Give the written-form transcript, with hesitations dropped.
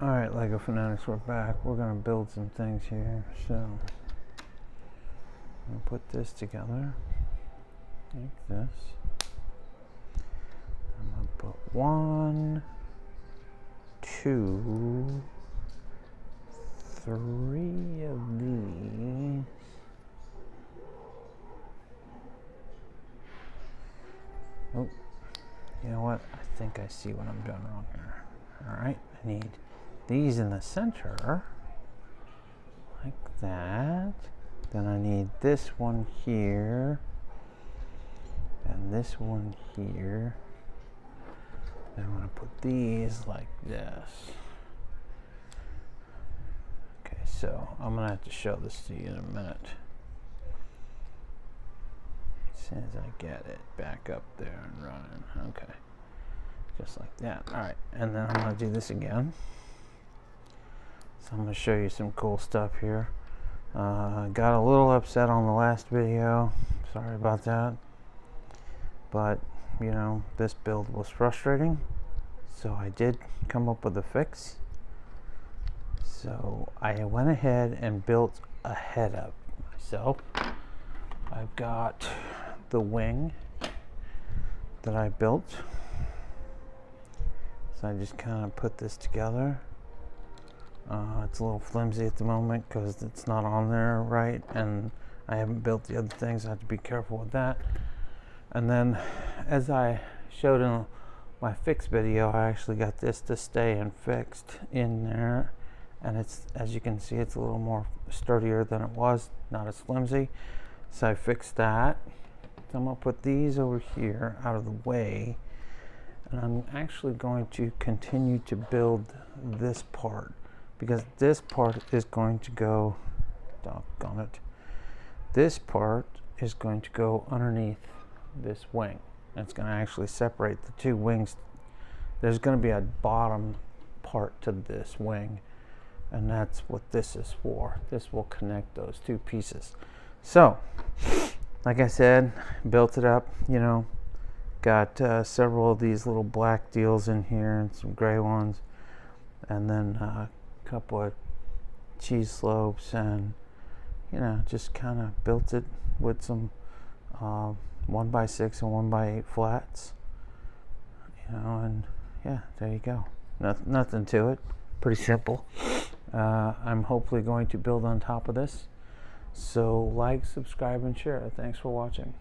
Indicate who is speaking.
Speaker 1: Alright, Lego Fanatics, we're back. We're going to build some things here. So, I'm going to put this together like this. I'm going to put 1, 2, 3 of these. Oh, you know what? I think I see what I'm doing wrong here. Alright, I need these in the center, like that. Then I need this one here, and this one here. Then I'm going to put these like this. Okay, so I'm going to have to show this to you in a minute. As soon as I get it back up there and running. Okay, just like that. Alright, and then I'm going to do this again. So I'm going to show you some cool stuff here. Got a little upset on the last video. Sorry about that. But, you know, this build was frustrating. So I did come up with a fix. So I went ahead and built a head up myself. I've got the wing that I built. So I just kind of put this together. It's a little flimsy at the moment because it's not on there right, and I haven't built the other things. I have to be careful with that. And then, as I showed in my fix video, I actually got this to stay and fixed in there, and it's, as you can see, it's a little more sturdier than it was, not as flimsy. So I fixed that. So I'm going to put these over here out of the way, and I'm actually going to continue to build this part, because this part is going to go, doggone it, this part is going to go underneath this wing. It's going to actually separate the two wings. There's going to be a bottom part to this wing, and that's what this is for. This will connect those two pieces. So, like I said, built it up, you know, got several of these little black deals in here and some gray ones, and then couple of cheese slopes, and you know, just kind of built it with some 1x6 and 1x8 flats, you know, and yeah, there you go. Nothing to it, pretty simple. I'm hopefully going to build on top of this, so like, subscribe, and share. Thanks for watching.